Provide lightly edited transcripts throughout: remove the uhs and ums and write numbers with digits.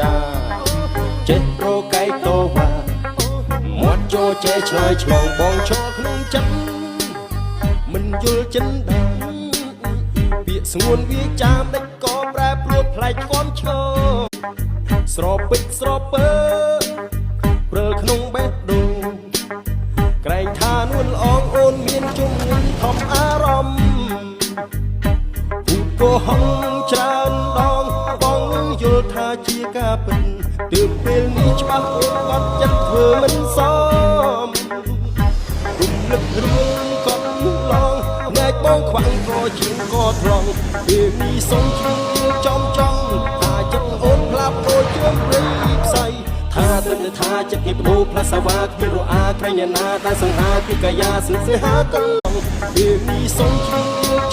ដាចេះរកៃតវ៉ាមាត់ចូលចេះឆ្លើយឆ្លងបងឈរក្នុងចិត្តមិនយល់ចិនដាពាក្យស្ងួនវាចាមដេចក៏ប្រែប្រួលផ្លែកគំឈរស្រពេចស្រពើព្រើលក្នុងបេះដូងក្រែងថានួនល្អងអូនមានជំងឺធំអារម្មណ៍ពូកោហងច្រើនដងបងយល់ថាជាការពិតទើបពេលនេះច្បាស់អូនបាត់ចិត្តធ្វើមិនសមរំលឹករឿងកត់ឡងណែកបងខ្វាំងក៏ជាងក៏ត្រង់ពេលនេះសុំជឿចំថាចិត្តអូនផ្លាប់ដូចជើងព្រៃផ្សៃថាត្រឹមថាចិត្តគេបដូរផ្លាសាវ៉ាគ្មានរអាក្រែងអ្នកណាដែលសង្ហាពីកាយាស្នេហាកន្លងពេលនេះសុំជឿ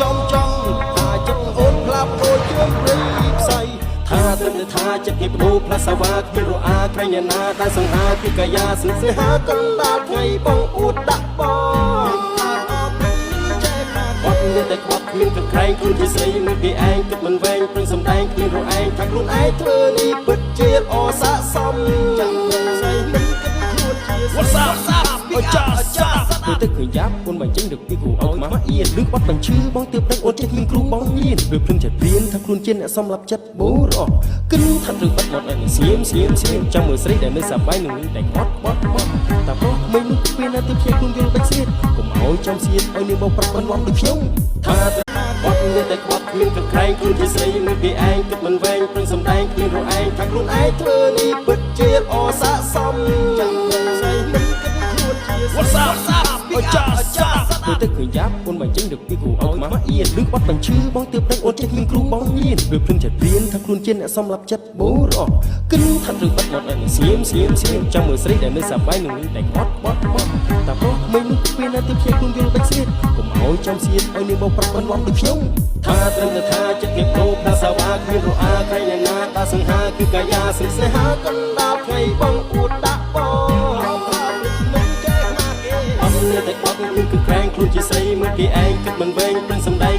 ចំថាចិត្តអូនផ្លាប់ដូចជើងព្រៃផ្សៃថាត្រឹមថាចិត្តគេបដូរផ្លាសាវ៉ាគ្មានរអាក្រែងអ្នកណាដែលសង្ហាពីកាយាស្នេហាកន្លងថ្ងៃបងអួតដាក់បងតែខ្វះគ្មានក្រែងខ្លួនជាស្រីមួយគេឯងគិតមិនវែងព្រឹងសំដែងគ្មានរឯងថាខ្លួនឯងធ្វើនេះពិតជាអស័កសមចាំស្រីមិនគិតខ្លួនជាស្រី What's up អូចាទៅទឹកឃើញយ៉ាប់អូនបាញ់ចេញឬពីគ្រូអោខ្មាស់អៀនឬបាត់បញ្ឈឺបងទើបដឹងអូនចេះមានគ្រូបងញៀនឬព្រឹងចិត្តព្រៀនថាខ្លួនជាអ្នកសំឡាប់ចិត្តបូរអស់គិនថាឬបាត់មកឲ្យស្ងៀមចាំមើលស្រីដែលនៅសប្បាយនឹងតែគាត់តាប្រុសមិននោះពេលណាទៅភ្នាក់ខ្លួនយល់បិចស្រៀតកុំឲ្យចំសៀតឲ្យនាងបងប្រាប់បន្លំដូចខ្ញុំថាគាត់មានតែខ្វះគ្មានក្រែងខ្លួនជាស្រីមួយគេឯងគិតមិនវែងព្រឹងសំដែងគ្មានរឯងថាខ្លួនឯងធ្វើនេះពិតជាអស័កសមចាំស្រីមិនគិតខ្លួនជា What's up អូចាទៅទឹកឃើញយ៉ាប់អូនបាញ់ចេញឬពីគ្រូអោខ្មាស់អៀនឬបាត់បញ្ឈឺបងទើបដឹងអូនចេះមានគ្រូបងញៀនឬព្រឹងចិត្តព្រៀនថាខ្លួនជាអ្នកសំឡាប់ចិត្តបូរអស់គិនថាឬបាត់មកឲ្យស្ងៀមចាំមើលស្រីដែលនៅសប្បាយនឹងតែគាត់តាប្រុសមិននោះពេលណាទៅភ្នាក់ខ្លួនយល់បិចស្រៀតកុំឲ្យចំសៀតឲ្យនាងបងប្រាប់បន្លំដូចខ្ញុំថាត្រឹមថាចិត្តគេប្រូផ្លាសាវ៉ាគ្មានរអាក្រែងអ្នកណាដែលសង្ហាគឺកាយាស្នេហាកណ្ដាលថ្ងៃបងអួតដាក់បងតែគាត់គឺក្រែងខ្លួនជាស្រីមួយគេឯងគិតមិនវែងព្រឹងសំដែង